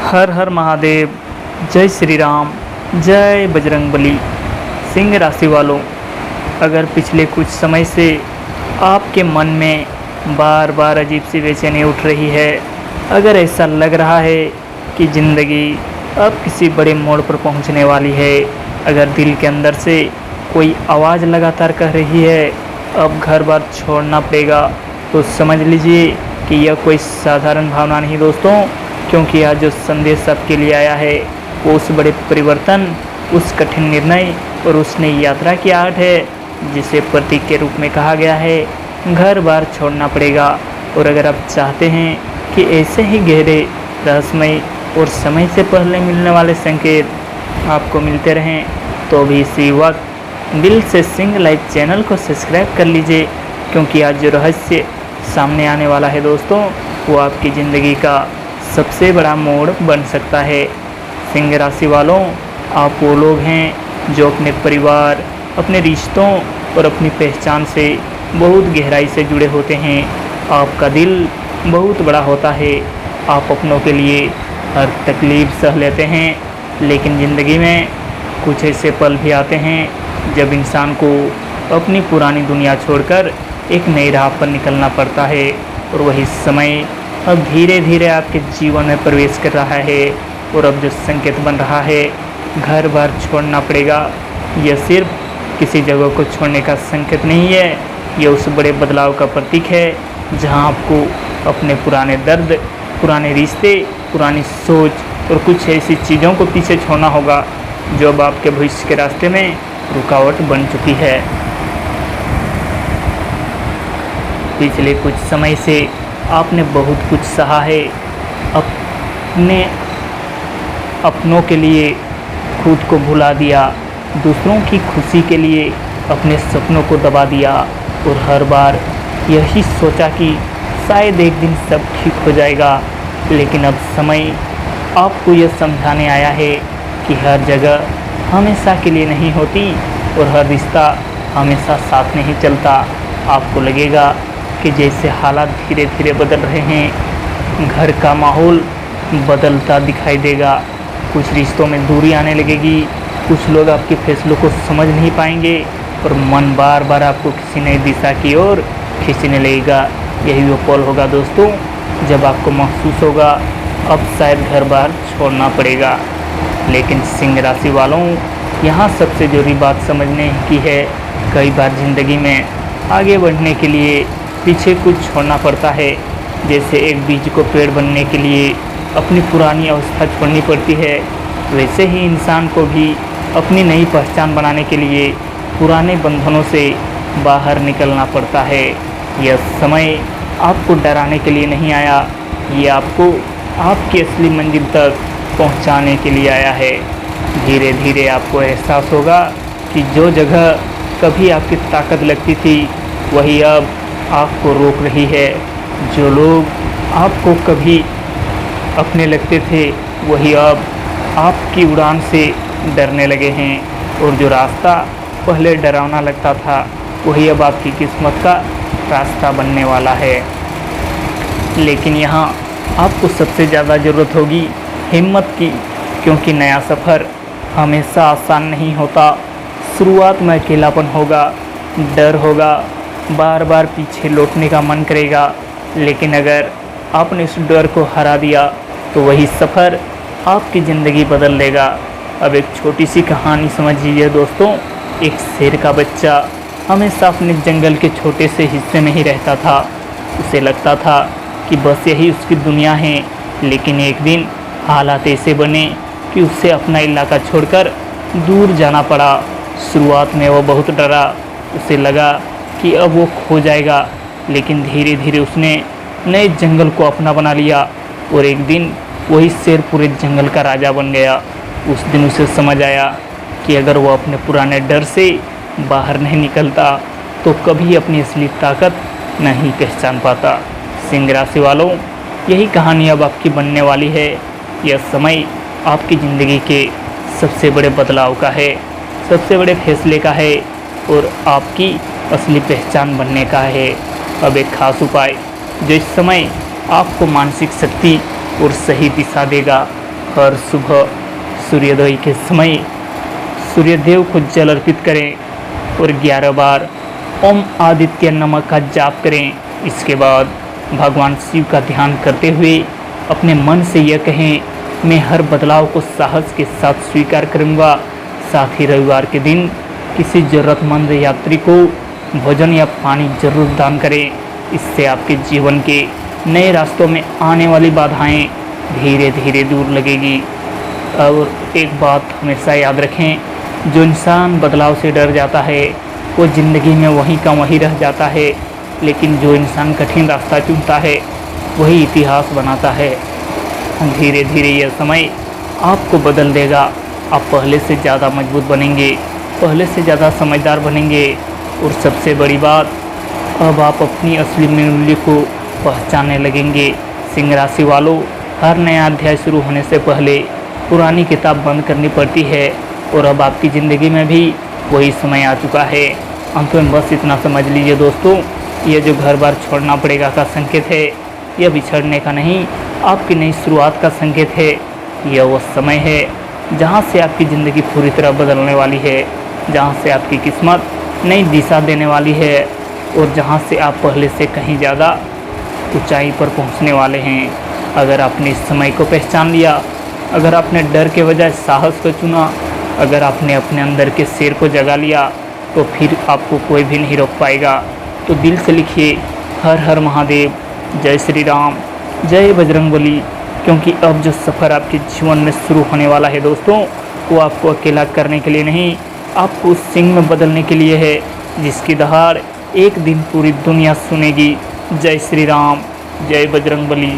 हर हर महादेव। जय श्री राम। जय बजरंगबली। सिंह राशि वालों, अगर पिछले कुछ समय से आपके मन में बार बार अजीब सी बेचैनी उठ रही है, अगर ऐसा लग रहा है कि ज़िंदगी अब किसी बड़े मोड़ पर पहुंचने वाली है, अगर दिल के अंदर से कोई आवाज़ लगातार कह रही है अब घर बार छोड़ना पड़ेगा, तो समझ लीजिए कि यह कोई साधारण भावना नहीं दोस्तों, क्योंकि आज जो संदेश आपके लिए आया है वो उस बड़े परिवर्तन, उस कठिन निर्णय और उस नई यात्रा की आहट है जिसे प्रतीक के रूप में कहा गया है घर बार छोड़ना पड़ेगा। और अगर आप चाहते हैं कि ऐसे ही गहरे, रहस्यमय और समय से पहले मिलने वाले संकेत आपको मिलते रहें, तो भी इसी वक्त दिल से सिंह लाइव चैनल को सब्सक्राइब कर लीजिए, क्योंकि आज जो रहस्य सामने आने वाला है दोस्तों, वो आपकी ज़िंदगी का सबसे बड़ा मोड़ बन सकता है। सिंह राशि वालों, आप वो लोग हैं जो अपने परिवार, अपने रिश्तों और अपनी पहचान से बहुत गहराई से जुड़े होते हैं। आपका दिल बहुत बड़ा होता है, आप अपनों के लिए हर तकलीफ़ सह लेते हैं, लेकिन ज़िंदगी में कुछ ऐसे पल भी आते हैं जब इंसान को अपनी पुरानी दुनिया छोड़कर एक नई राह पर निकलना पड़ता है, और वही समय अब धीरे धीरे आपके जीवन में प्रवेश कर रहा है। और अब जो संकेत बन रहा है घर बार छोड़ना पड़ेगा, यह सिर्फ किसी जगह को छोड़ने का संकेत नहीं है, यह उस बड़े बदलाव का प्रतीक है जहां आपको अपने पुराने दर्द, पुराने रिश्ते, पुरानी सोच और कुछ ऐसी चीज़ों को पीछे छोड़ना होगा जो अब आपके भविष्य के रास्ते में रुकावट बन चुकी है। पिछले कुछ समय से आपने बहुत कुछ सहा है, अपने अपनों के लिए खुद को भुला दिया, दूसरों की खुशी के लिए अपने सपनों को दबा दिया, और हर बार यही सोचा कि शायद एक दिन सब ठीक हो जाएगा। लेकिन अब समय आपको यह समझाने आया है कि हर जगह हमेशा के लिए नहीं होती और हर रिश्ता हमेशा साथ नहीं चलता। आपको लगेगा कि जैसे हालात धीरे धीरे बदल रहे हैं, घर का माहौल बदलता दिखाई देगा, कुछ रिश्तों में दूरी आने लगेगी, कुछ लोग आपके फैसलों को समझ नहीं पाएंगे और मन बार बार आपको किसी नई दिशा की ओर खींचने लगेगा। यही वो पल होगा दोस्तों जब आपको महसूस होगा अब शायद घर बार छोड़ना पड़ेगा। लेकिन सिंह राशि वालों, यहाँ सबसे ज़रूरी बात समझने की है, कई बार ज़िंदगी में आगे बढ़ने के लिए पीछे कुछ छोड़ना पड़ता है। जैसे एक बीज को पेड़ बनने के लिए अपनी पुरानी अवस्था छोड़नी पड़ती है, वैसे ही इंसान को भी अपनी नई पहचान बनाने के लिए पुराने बंधनों से बाहर निकलना पड़ता है। यह समय आपको डराने के लिए नहीं आया, ये आपको आपकी असली मंजिल तक पहुंचाने के लिए आया है। धीरे धीरे आपको एहसास होगा कि जो जगह कभी आपकी ताकत लगती थी वही अब आपको रोक रही है, जो लोग आपको कभी अपने लगते थे वही अब आपकी उड़ान से डरने लगे हैं, और जो रास्ता पहले डरावना लगता था वही अब आपकी किस्मत का रास्ता बनने वाला है। लेकिन यहाँ आपको सबसे ज़्यादा ज़रूरत होगी हिम्मत की, क्योंकि नया सफ़र हमेशा आसान नहीं होता। शुरुआत में अकेलापन होगा, डर होगा, बार बार पीछे लौटने का मन करेगा, लेकिन अगर आपने इस डर को हरा दिया तो वही सफ़र आपकी ज़िंदगी बदल देगा। अब एक छोटी सी कहानी समझ लीजिए दोस्तों। एक शेर का बच्चा हमेशा अपने जंगल के छोटे से हिस्से में ही रहता था। उसे लगता था कि बस यही उसकी दुनिया है, लेकिन एक दिन हालात ऐसे बने कि उसे अपना इलाका छोड़कर दूर जाना पड़ा। शुरुआत में वो बहुत डरा, उसे लगा कि अब वो खो जाएगा, लेकिन धीरे धीरे उसने नए जंगल को अपना बना लिया, और एक दिन वही शेर पूरे जंगल का राजा बन गया। उस दिन उसे समझ आया कि अगर वो अपने पुराने डर से बाहर नहीं निकलता तो कभी अपनी असली ताकत नहीं पहचान पाता। सिंह राशि वालों, यही कहानी अब आपकी बनने वाली है। यह समय आपकी ज़िंदगी के सबसे बड़े बदलाव का है, सबसे बड़े फैसले का है, और आपकी असली पहचान बनने का है। अब एक खास उपाय जो इस समय आपको मानसिक शक्ति और सही दिशा देगा, हर सुबह सूर्योदय के समय सूर्यदेव को जल अर्पित करें और 11 बार ओम आदित्य नमः का जाप करें। इसके बाद भगवान शिव का ध्यान करते हुए अपने मन से यह कहें, मैं हर बदलाव को साहस के साथ स्वीकार करूंगा। साथ ही रविवार के दिन किसी ज़रूरतमंद यात्री को भोजन या पानी जरूर दान करें। इससे आपके जीवन के नए रास्तों में आने वाली बाधाएं धीरे धीरे दूर लगेगी। और एक बात हमेशा याद रखें, जो इंसान बदलाव से डर जाता है वो ज़िंदगी में वहीं का वहीं रह जाता है, लेकिन जो इंसान कठिन रास्ता चुनता है वही इतिहास बनाता है। धीरे धीरे यह समय आपको बदल देगा। आप पहले से ज़्यादा मजबूत बनेंगे, पहले से ज़्यादा समझदार बनेंगे और सबसे बड़ी बात, अब आप अपनी असली मूल्य को पहचानने लगेंगे। सिंह राशि वालों, हर नया अध्याय शुरू होने से पहले पुरानी किताब बंद करनी पड़ती है और अब आपकी ज़िंदगी में भी वही समय आ चुका है। अंत में बस इतना समझ लीजिए दोस्तों, यह जो घर बार छोड़ना पड़ेगा का संकेत है, यह बिछड़ने का नहीं, आपकी नई शुरुआत का संकेत है। यह वो समय है जहाँ से आपकी ज़िंदगी पूरी तरह बदलने वाली है, जहाँ से आपकी किस्मत नई दिशा देने वाली है और जहाँ से आप पहले से कहीं ज़्यादा ऊंचाई पर पहुँचने वाले हैं। अगर आपने इस समय को पहचान लिया, अगर आपने डर के बजाय साहस को चुना, अगर आपने अपने अंदर के शेर को जगा लिया, तो फिर आपको कोई भी नहीं रोक पाएगा। तो दिल से लिखिए, हर हर महादेव, जय श्री राम, जय बजरंगबली। क्योंकि अब जो सफ़र आपके जीवन में शुरू होने वाला है दोस्तों, वो आपको अकेला करने के लिए नहीं, आपको उस सिंह में बदलने के लिए है जिसकी दहाड़ एक दिन पूरी दुनिया सुनेगी। जय श्री राम, जय बजरंगबली।